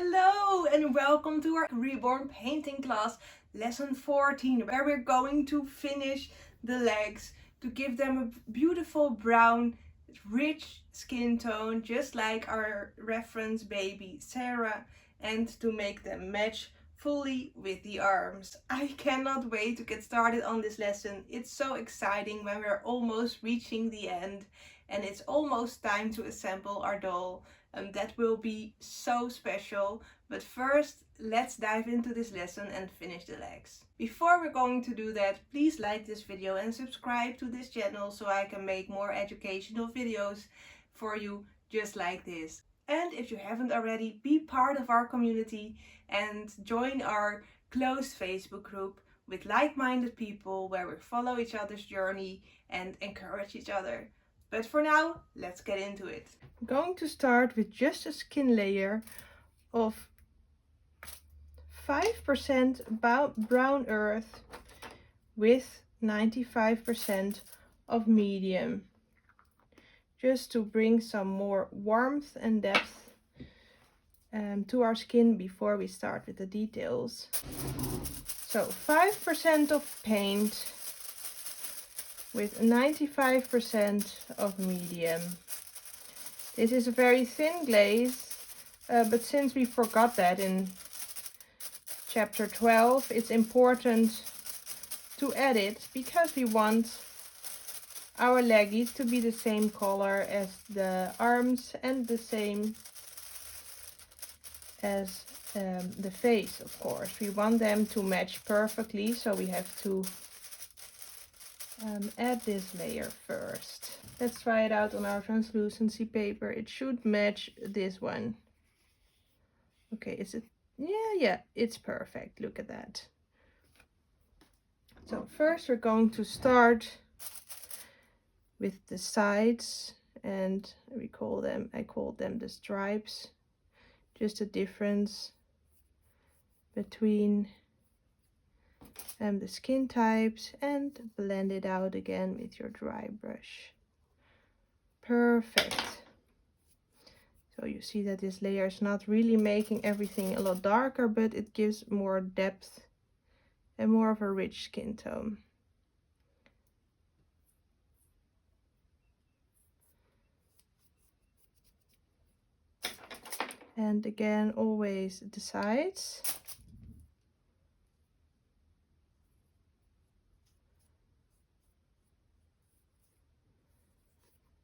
Hello and welcome to our reborn painting class, lesson 14, where we're going to finish the legs to give them a beautiful brown, rich skin tone, just like our reference baby Sarah, and to make them match fully with the arms. I cannot wait to get started on this lesson. It's so exciting when we're almost reaching the end and it's almost time to assemble our doll. That will be so special. But first, let's dive into this lesson and finish the legs. Before we're going to do that, please like this video and subscribe to this channel so I can make more educational videos for you just like this. And if you haven't already, be part of our community and join our closed Facebook group with like-minded people where we follow each other's journey and encourage each other. But for now, let's get into it. I'm going to start with just a skin layer of 5% brown earth with 95% of medium, just to bring some more warmth and depth to our skin before we start with the details. So 5% of paint with 95% of medium. This is a very thin glaze, but since we forgot that in chapter 12, it's important to add it because we want our leggies to be the same color as the arms and the same as the face, of course. We want them to match perfectly, so we have to add this layer first. Let's try it out on our translucency paper. It should match this one. Okay, is it? Yeah, it's perfect. Look at that. So first we're going to start with the sides, and I call them the stripes. Just a difference between the skin types, and blend it out again with your dry brush. Perfect. So you see that this layer is not really making everything a lot darker, but it gives more depth and more of a rich skin tone. And again, always the sides.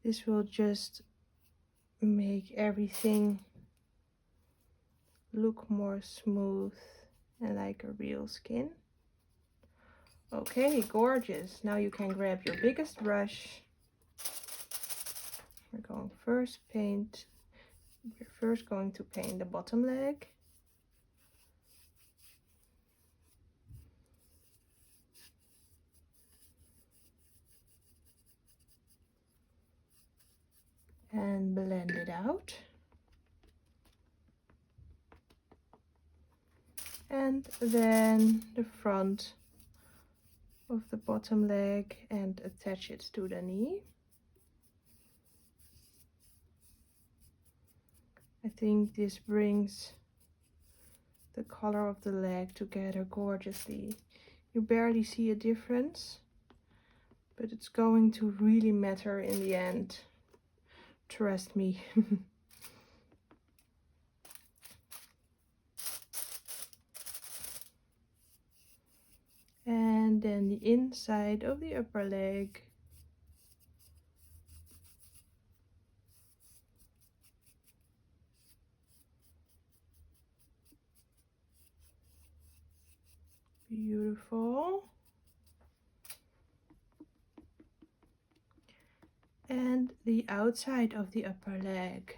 This will just make everything look more smooth and like a real skin. Okay, gorgeous. Now you can grab your biggest brush. We're going we're first going to paint the bottom leg. And blend it out. And then the front of the bottom leg and attach it to the knee. I think this brings the color of the leg together gorgeously. You barely see a difference, but it's going to really matter in the end. Trust me. And then the inside of the upper leg. Beautiful. And the outside of the upper leg.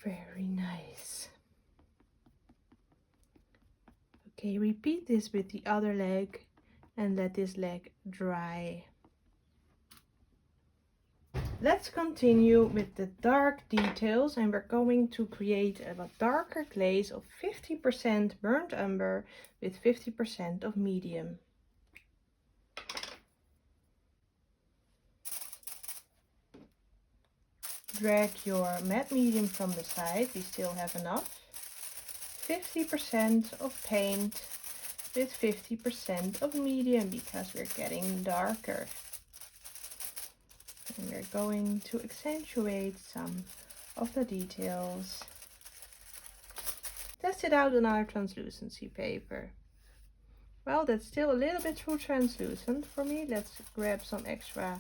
Very nice. Okay, repeat this with the other leg and let this leg dry. Let's continue with the dark details, and we're going to create a darker glaze of 50% burnt umber with 50% of medium. Drag your matte medium from the side, we still have enough. 50% of paint with 50% of medium because we're getting darker. And we're going to accentuate some of the details. Test it out on our translucency paper. Well, that's still a little bit too translucent for me. Let's grab some extra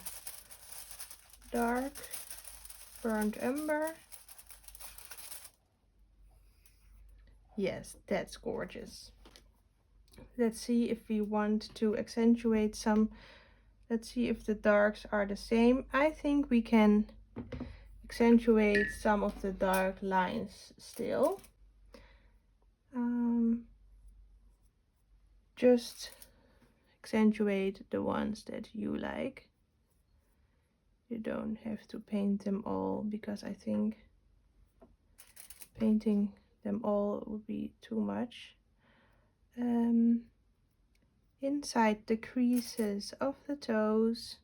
dark burnt umber. Yes, that's gorgeous. Let's see if we want to accentuate some. Let's see if the darks are the same. I think we can accentuate some of the dark lines still. Just accentuate the ones that you like. You don't have to paint them all, because I think painting them all would be too much. Inside the creases of the toes,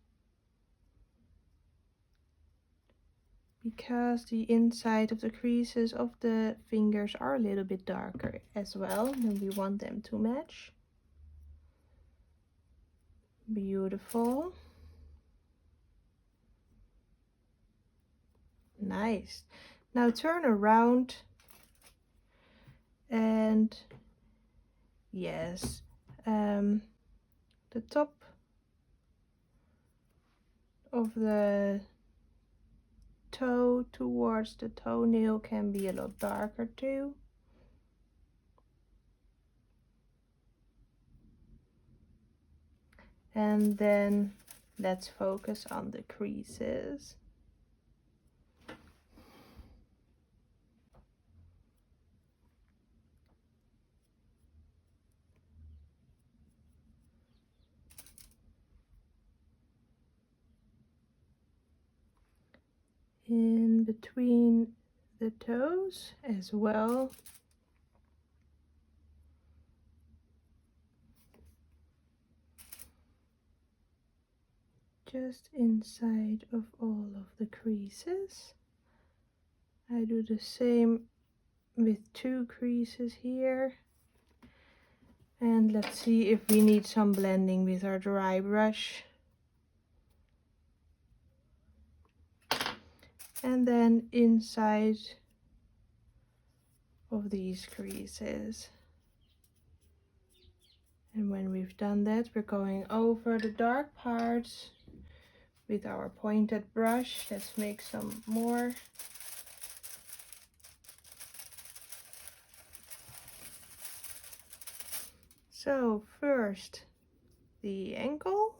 because the inside of the creases of the fingers are a little bit darker as well, and we want them to match. Beautiful. Nice. Now turn around, and yes, the top of the toe towards the toenail can be a lot darker too. And then let's focus on the creases. In between the toes as well. Just inside of all of the creases. I do the same with 2 creases here. And let's see if we need some blending with our dry brush. And then inside of these creases. And when we've done that, we're going over the dark parts with our pointed brush. Let's make some more. So first the ankle.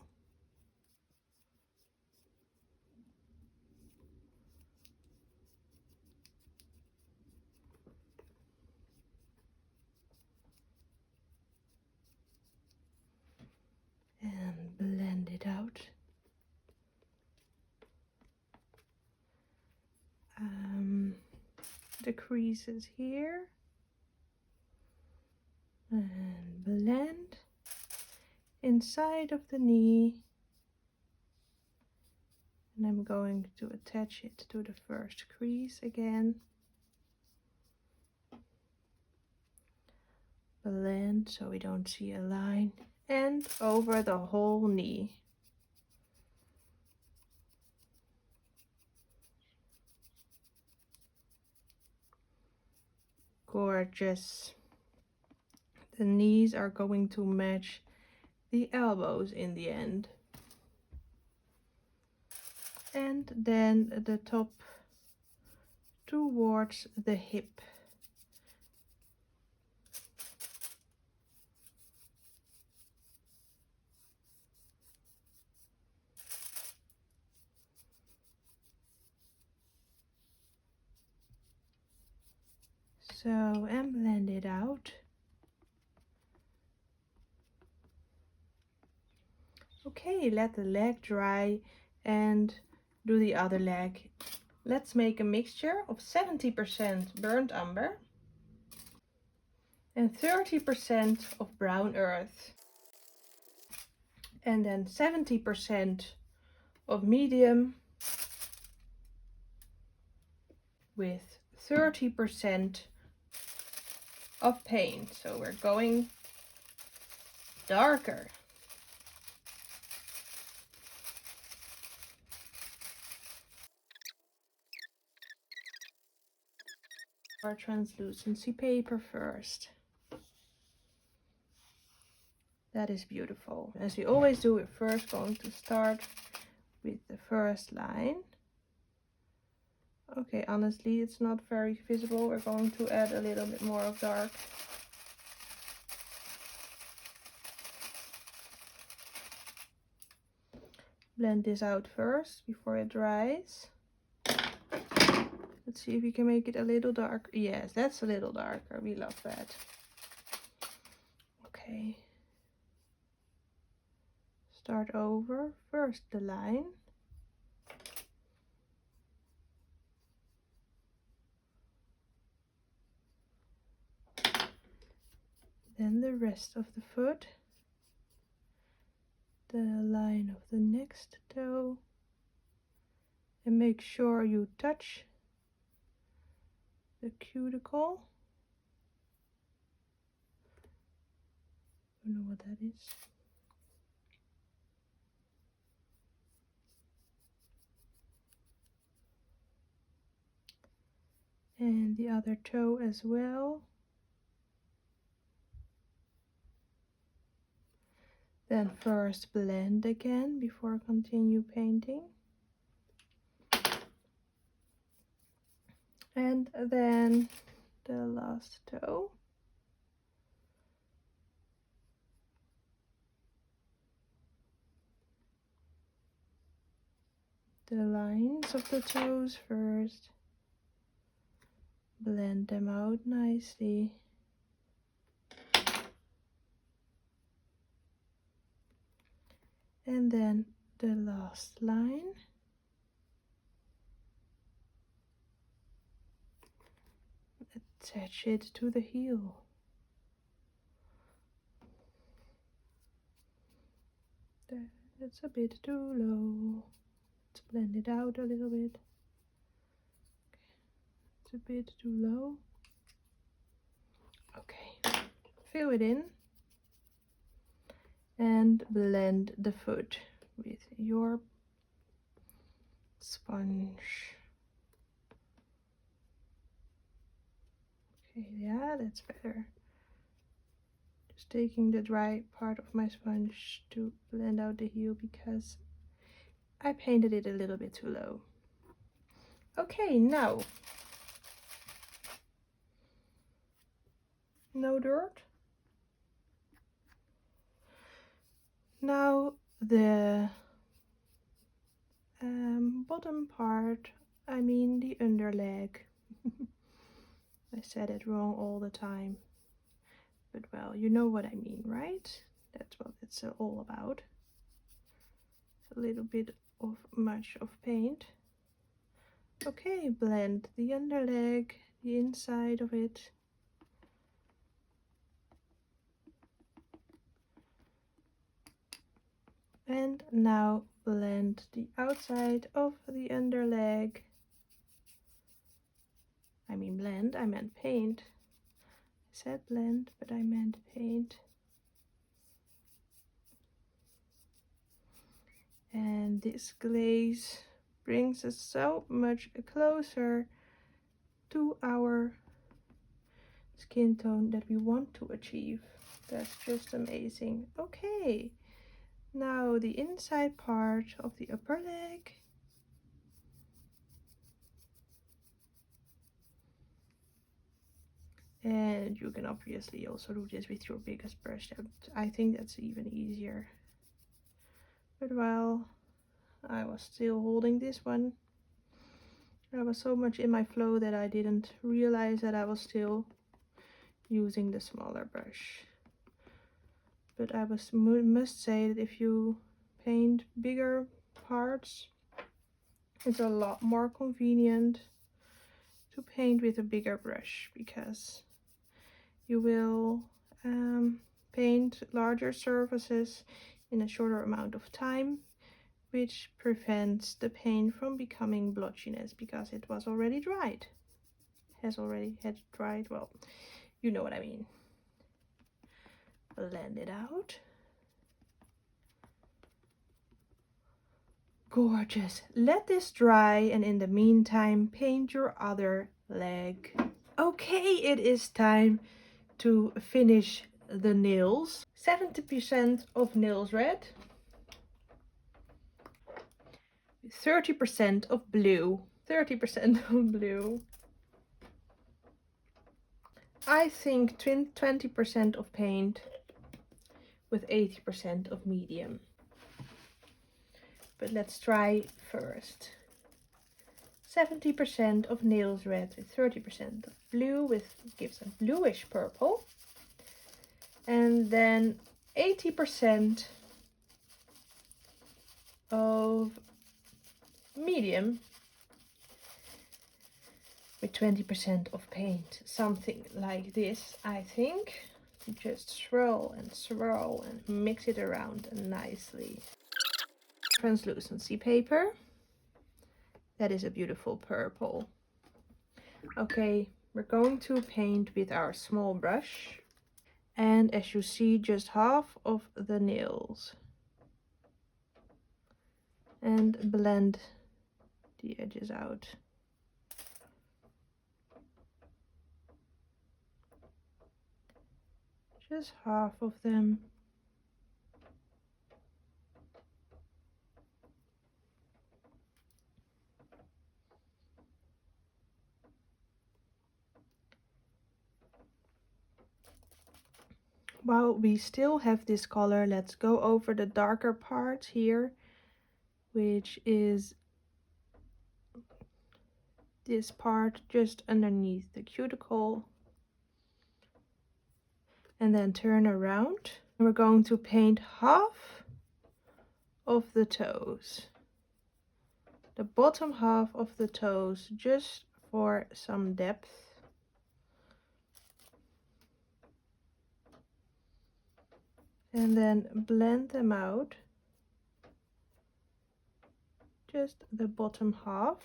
And blend it out. The creases here. And blend inside of the knee. And I'm going to attach it to the first crease again. Blend so we don't see a line. And over the whole knee. Gorgeous. The knees are going to match the elbows in the end. And then the top towards the hip. So, and blend it out. Okay, let the leg dry and do the other leg. Let's make a mixture of 70% burnt umber and 30% of brown earth. And then 70% of medium with 30% of paint. So we're going darker. Our translucency paper first. That is beautiful. As we always do, we're first going to start with the first line. Okay, honestly, it's not very visible. We're going to add a little bit more of dark. Blend this out first before it dries. Let's see if we can make it a little darker. Yes, that's a little darker. We love that. Okay. Start over. First the line. Then the rest of the foot. The line of the next toe. And make sure you touch the cuticle. I don't know what that is. And the other toe as well. Then first blend again before continue painting. And then the last toe. The lines of the toes first. Blend them out nicely. And then the last line. Attach it to the heel. That's a bit too low. Let's blend it out a little bit. Okay. It's a bit too low. Okay, fill it in and blend the foot with your sponge. Okay, yeah, that's better. Just taking the dry part of my sponge to blend out the heel because I painted it a little bit too low. Okay, now, no dirt. Now the bottom part, I mean the underleg. I said it wrong all the time. But well, you know what I mean, right? That's what it's all about. It's a little bit of much of paint. Okay, blend the underleg, the inside of it. And now blend the outside of the underleg. I mean blend, I meant paint. I said blend, but I meant paint. And this glaze brings us so much closer to our skin tone that we want to achieve. That's just amazing. Okay, now the inside part of the upper leg. And you can obviously also do this with your biggest brush. I think that's even easier. But well, I was still holding this one. I was so much in my flow that I didn't realize that I was still using the smaller brush. But I must say that if you paint bigger parts, It's a lot more convenient to paint with a bigger brush because you will paint larger surfaces in a shorter amount of time, which prevents the paint from becoming blotchiness because it was already dried. Has already had dried, well, you know what I mean. Blend it out. Gorgeous. Let this dry, and in the meantime paint your other leg. Okay, it is time to finish the nails. 70% of nails red, 30% of blue, 30% of blue. I think 20% of paint with 80% of medium. But let's try first. 70% of nails red with 30% of blue, with gives a bluish purple. And then 80% of medium with 20% of paint. Something like this, I think. Just swirl and mix it around nicely. Translucency paper. That is a beautiful purple. Okay, we're going to paint with our small brush. And as you see, just half of the nails. And blend the edges out. Just half of them. While we still have this color, let's go over the darker part here, which is this part just underneath the cuticle. And then turn around. And we're going to paint half of the toes. The bottom half of the toes, just for some depth. And then blend them out. Just the bottom half.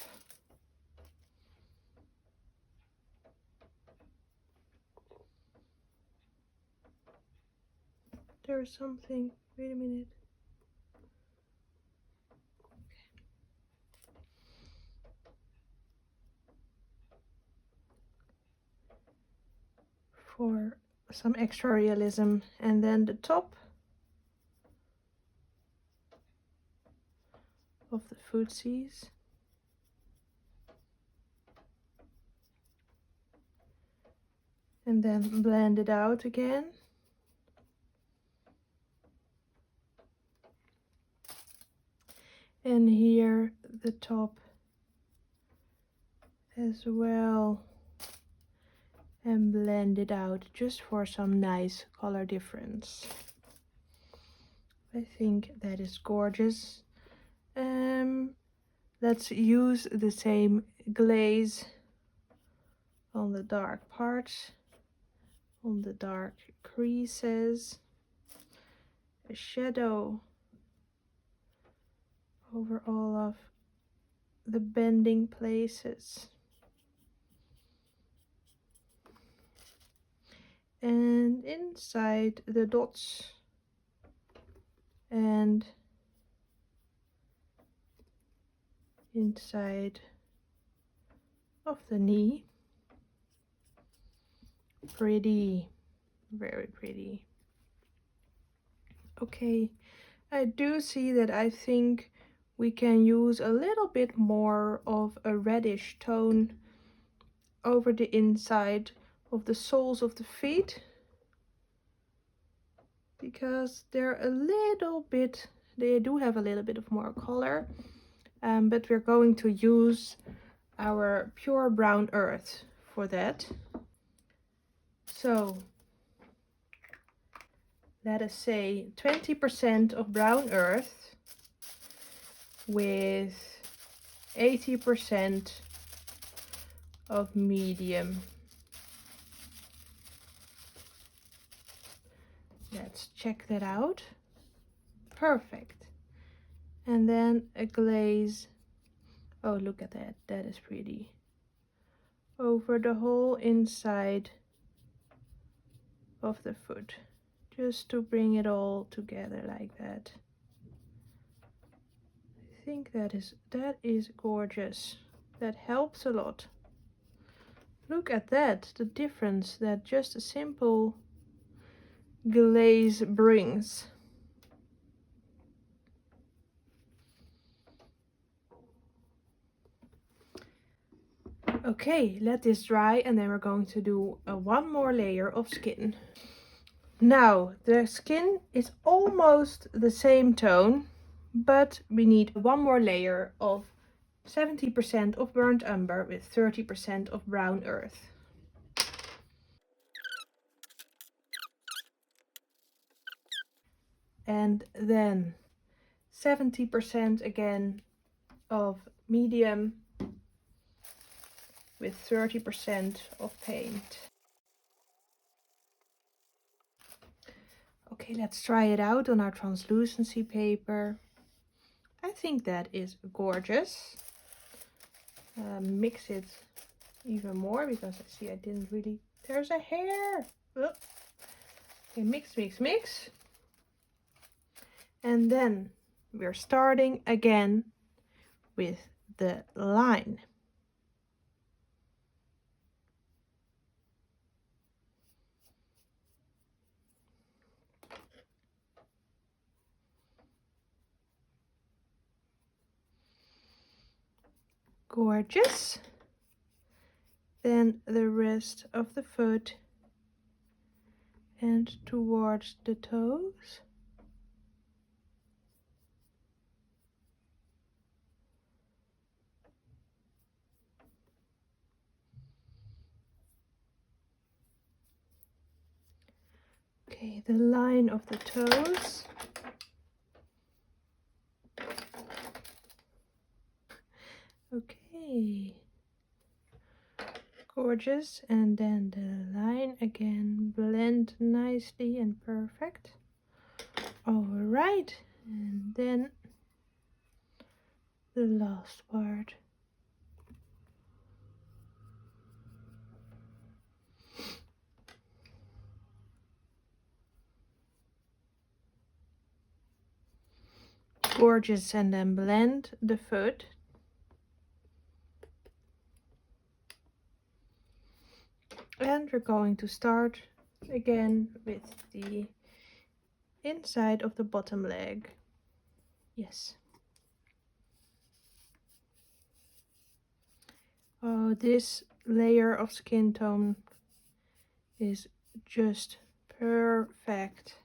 There's something, wait a minute. For some extra realism. And then the top of the footsies. And then blend it out again. And here the top as well. And blend it out just for some nice color difference. I think that is gorgeous. Let's use the same glaze on the dark parts, on the dark creases, a shadow over all of the bending places. And inside the dots and inside of the knee. Pretty, very pretty. Okay, I do see that I think we can use a little bit more of a reddish tone over the inside of the soles of the feet, because they're a little bit, they do have a little bit of more color, but we're going to use our pure brown earth for that. So let us say 20% of brown earth with 80% of medium. Let's check that out. Perfect. And then a glaze. Oh, look at that. That is pretty. Over the whole inside of the foot. Just to bring it all together like that. I think that is gorgeous. That helps a lot. Look at that, the difference that just a simple glaze brings. Okay, let this dry and then we're going to do one more layer of skin. Now, the skin is almost the same tone, but we need one more layer of 70% of burnt umber with 30% of brown earth. And then 70% again of medium with 30% of paint. Okay, let's try it out on our translucency paper. I think that is gorgeous. Mix it even more because I see I didn't really... There's a hair! Oh. Okay, mix, mix, mix. And then we're starting again with the line. Gorgeous. Then the rest of the foot and towards the toes. Okay, the line of the toes. Okay. Gorgeous. And then the line again, blend nicely and perfect. All right. And then the last part. Gorgeous. And then blend the foot. And we're going to start again with the inside of the bottom leg. Yes. Oh, this layer of skin tone is just perfect.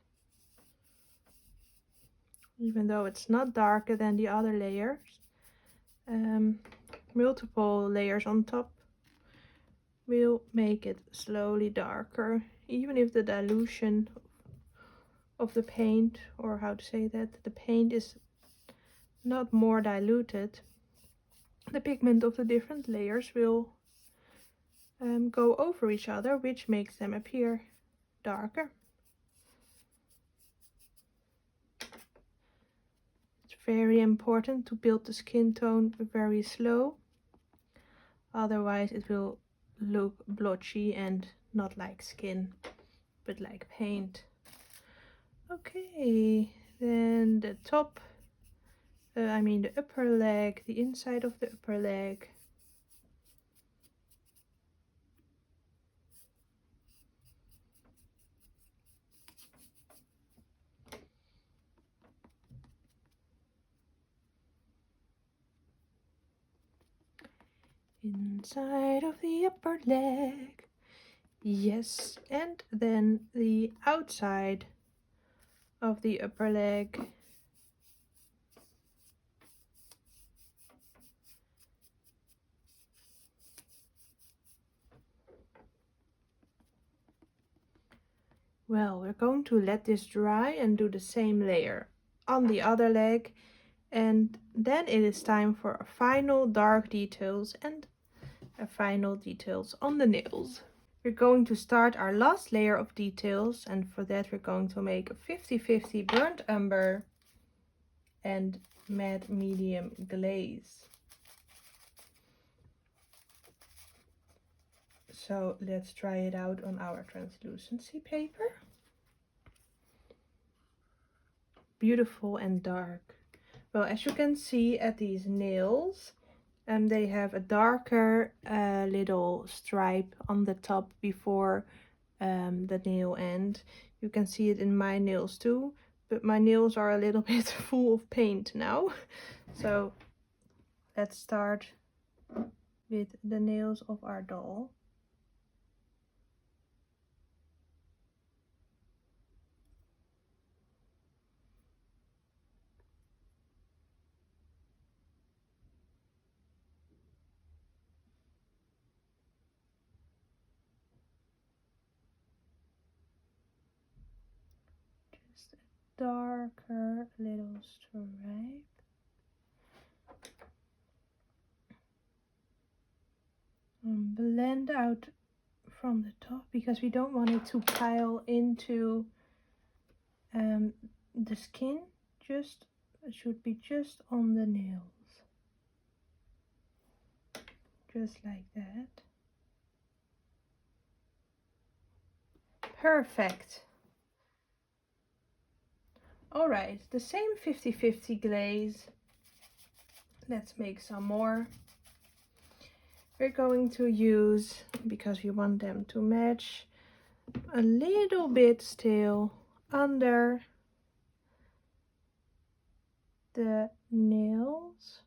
Even though it's not darker than the other layers. Multiple layers on top will make it slowly darker. Even if the dilution of the paint, or how to say that, the paint is not more diluted, the pigment of the different layers will go over each other, which makes them appear darker. It's very important to build the skin tone very slow, otherwise it will look blotchy and not like skin but like paint. Okay, then the top, the upper leg, the inside of the upper leg. Inside of the upper leg. Yes, and then the outside of the upper leg. Well, we're going to let this dry and do the same layer on the other leg, And then it is time for a final dark details and a final details on the nails. We're going to start our last layer of details, and for that we're going to make a 50-50 burnt umber and matte medium glaze. So let's try it out on our translucency paper. Beautiful and dark. Well, as you can see at these nails, they have a darker little stripe on the top before the nail end. You can see it in my nails too, but my nails are a little bit full of paint now. So let's start with the nails of our doll. Just a darker little stripe. Blend out from the top because we don't want it to pile into the skin. Just it should be just on the nails, just like that. Perfect. All right, the same 50-50 glaze. Let's make some more. We're going to use, because we want them to match, a little bit still under the nails.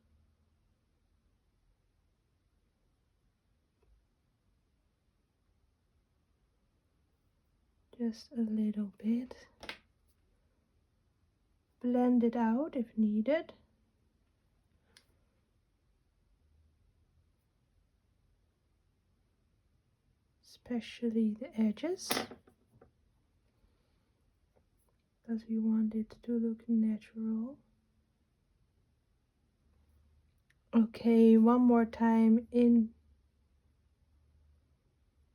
Just a little bit. Blend it out if needed. Especially the edges, because we want it to look natural. Okay, one more time in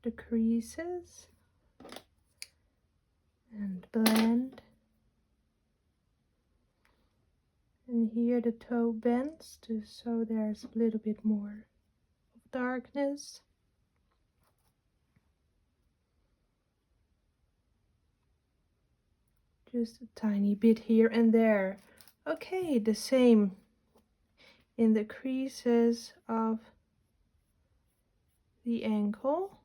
the creases and blend. And here the toe bends just so there's a little bit more of darkness. Just a tiny bit here and there. Okay, the same in the creases of the ankle.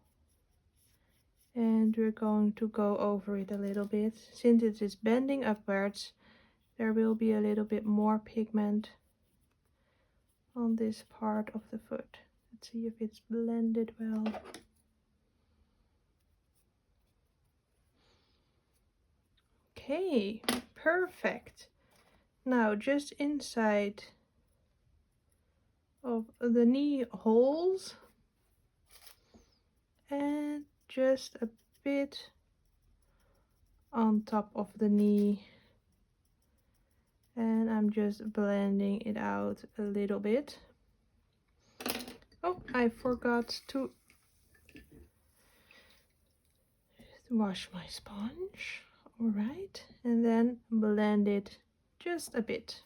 And we're going to go over it a little bit. Since it is bending upwards, there will be a little bit more pigment on this part of the foot. Let's see if it's blended well. Okay, perfect. Now just inside of the knee holes and just a bit on top of the knee, and I'm just blending it out a little bit. Oh, I forgot to wash my sponge. All right, and then blend it just a bit.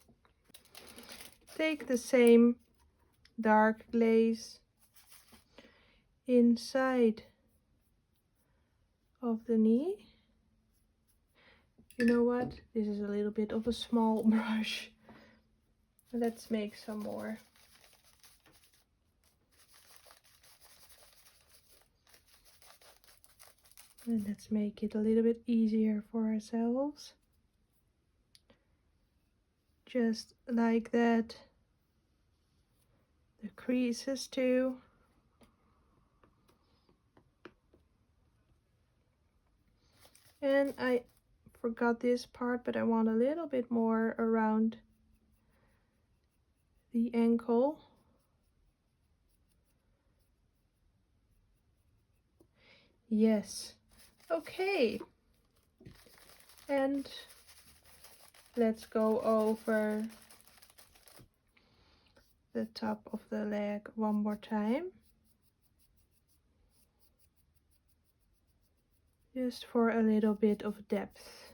Take the same dark glaze inside of the knee. You know what? This is a little bit of a small brush. Let's make some more. And let's make it a little bit easier for ourselves. Just like that. The creases too. And I forgot this part, but I want a little bit more around the ankle. Yes. Okay. And let's go over the top of the leg one more time. Just for a little bit of depth.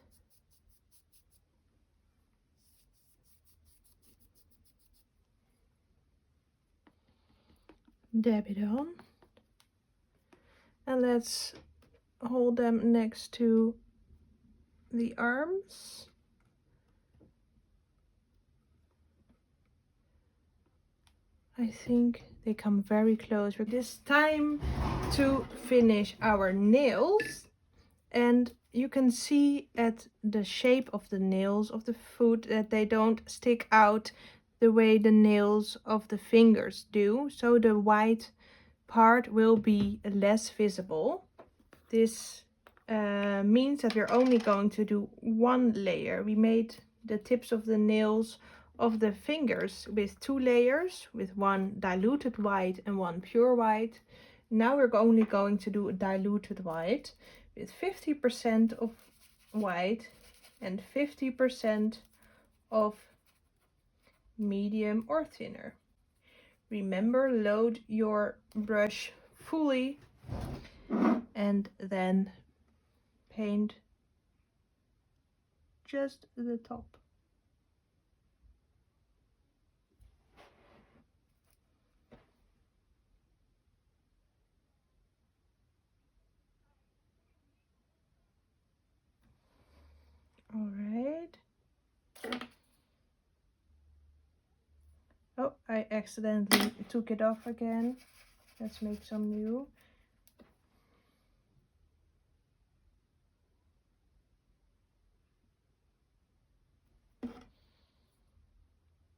Dab it on. And let's hold them next to the arms. I think they come very close. It is time to finish our nails. And you can see at the shape of the nails of the foot that they don't stick out the way the nails of the fingers do. So the white part will be less visible. This means that we're only going to do one layer. We made the tips of the nails of the fingers with 2 layers, with one diluted white and one pure white. Now we're only going to do a diluted white with 50% of white and 50% of medium or thinner. Remember, load your brush fully and then paint just the top. All right. Oh, I accidentally took it off again. Let's make some new.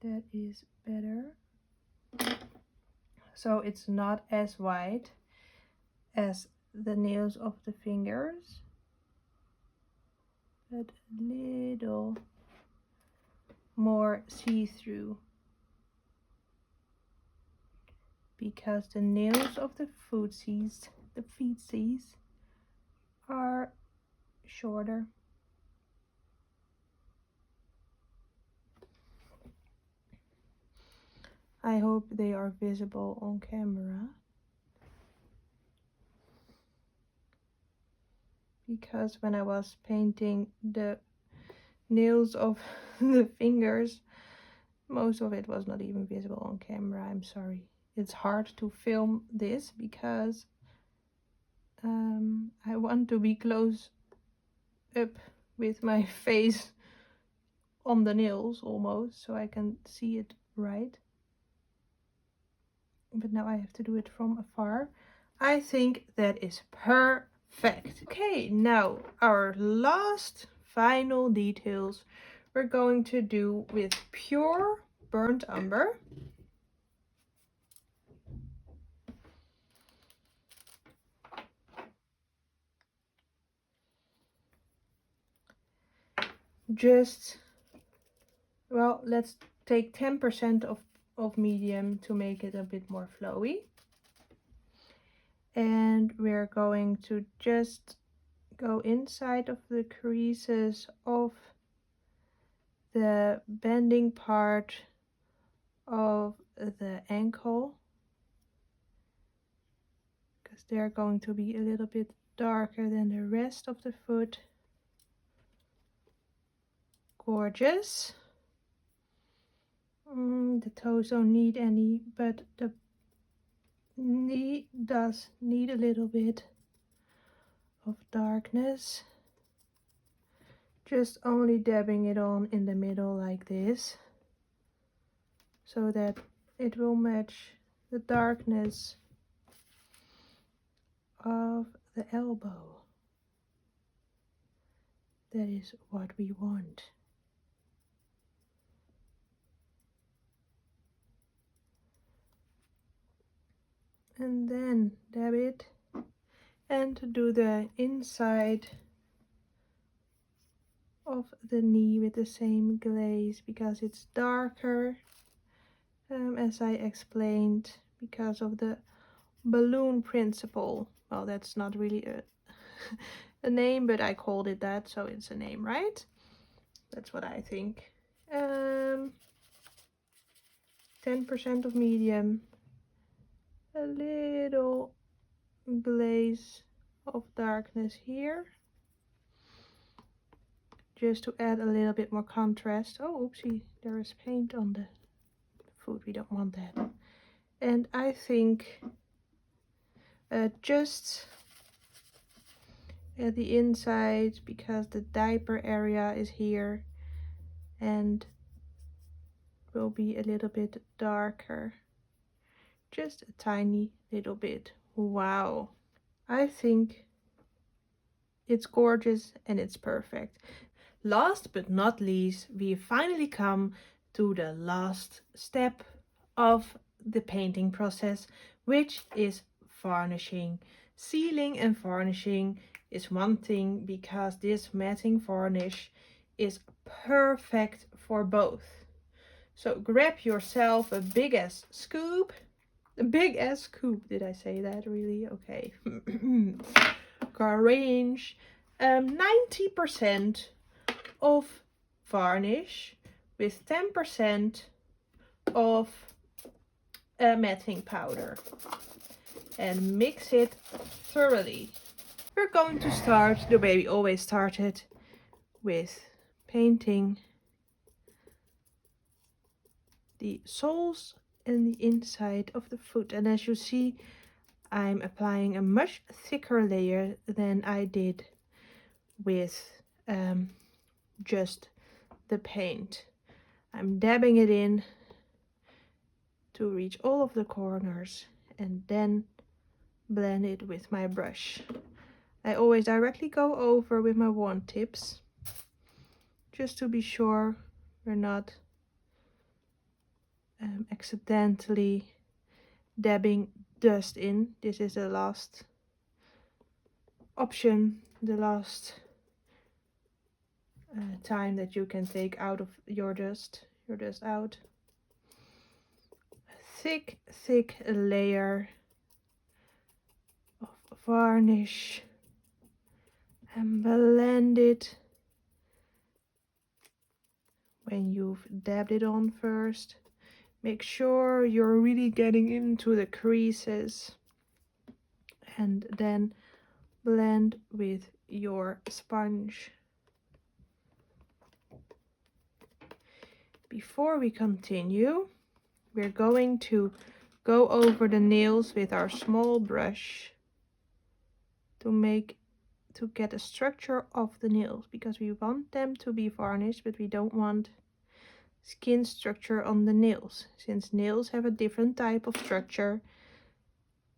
That is better. So it's not as white as the nails of the fingers, but a little more see-through, because the nails of the feetsies are shorter. I hope they are visible on camera, because when I was painting the nails of the fingers, most of it was not even visible on camera. I'm sorry. It's hard to film this because I want to be close up with my face on the nails almost, so I can see it right. But now I have to do it from afar. I think that is perfect. Okay, now our last final details we're going to do with pure burnt umber. Just, well, let's take 10% of medium to make it a bit more flowy. And we're going to just go inside of the creases of the bending part of the ankle, because they're going to be a little bit darker than the rest of the foot. Gorgeous. The toes don't need any, but the knee does need a little bit of darkness. Just only dabbing it on in the middle like this, so that it will match the darkness of the elbow. That is what we want. And then dab it and do the inside of the knee with the same glaze, because it's darker, as I explained, because of the balloon principle. Well, that's not really a name, but I called it that, so it's a name, right? That's what I think. 10% of medium, a little glaze of darkness here, just to add a little bit more contrast. Oh, oopsie, there is paint on the food, we don't want that. And I think just at the inside, because the diaper area is here and will be a little bit darker, just a tiny little bit. Wow, I think it's gorgeous and it's perfect. Last but not least, we finally come to the last step of the painting process, which is varnishing. Sealing and varnishing is one thing, because this matting varnish is perfect for both. So grab yourself a big ass scoop. A big ass scoop, did I say that really? Okay. Arrange 90% of varnish with 10% of matting powder and mix it thoroughly. We're going to start the way we always started, with painting the soles and the inside of the foot. And as you see, I'm applying a much thicker layer than I did with just the paint. I'm dabbing it in to reach all of the corners and then blend it with my brush. I always directly go over with my wand tips, just to be sure we're not accidentally dabbing dust in. This is the last option, the last time that you can take out of your dust out. A thick layer of varnish and blend it. When you've dabbed it on first, make sure you're really getting into the creases, and then blend with your sponge. Before we continue, we're going to go over the nails with our small brush to get a structure of the nails, because we want them to be varnished, but we don't want skin structure on the nails, since nails have a different type of structure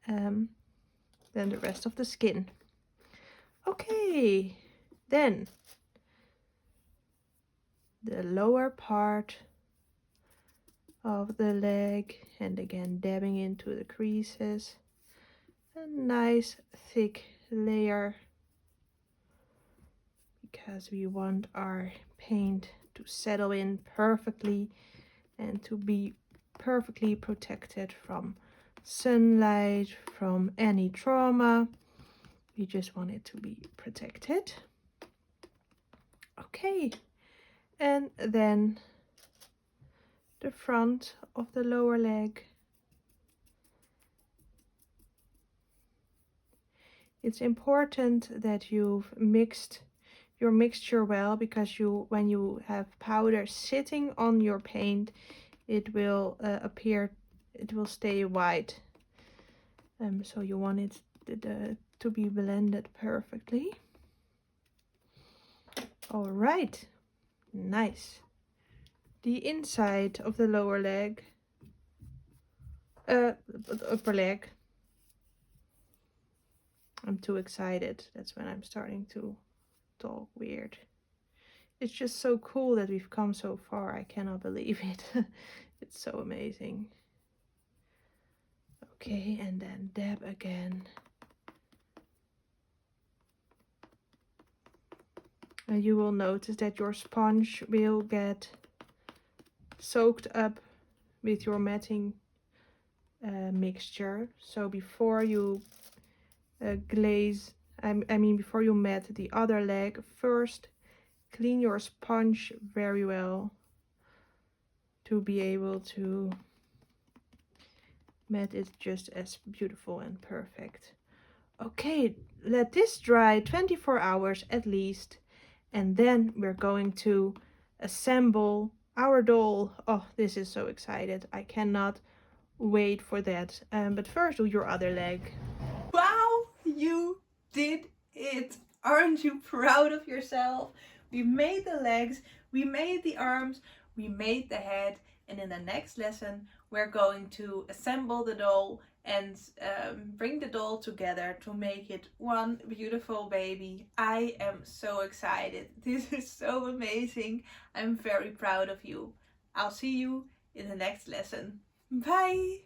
than the rest of the skin. Okay, then the lower part of the leg, and again dabbing into the creases, a nice thick layer, because we want our paint to settle in perfectly and to be perfectly protected from sunlight, from any trauma. We just want it to be protected. Okay, and then the front of the lower leg. It's important that you've mixed your mixture well, because when you have powder sitting on your paint, it will stay white. So you want it to be blended perfectly. All right, nice. The inside of the lower leg, the upper leg. I'm too excited. That's when I'm starting to talk weird. It's just so cool that we've come so far. I cannot believe it. It's so amazing. Okay, and then dab again. And you will notice that your sponge will get soaked up with your matting mixture. So before you before you mat the other leg, first clean your sponge very well to be able to Matte is just as beautiful and perfect. Okay, let this dry 24 hours at least. And then we're going to assemble our doll. Oh, this is so excited. I cannot wait for that. But first do your other leg. Wow, you did it. Aren't you proud of yourself? We made the legs, we made the arms, we made the head. And in the next lesson, we're going to assemble the doll and bring the doll together to make it one beautiful baby. I am so excited. This is so amazing. I'm very proud of you. I'll see you in the next lesson. Bye!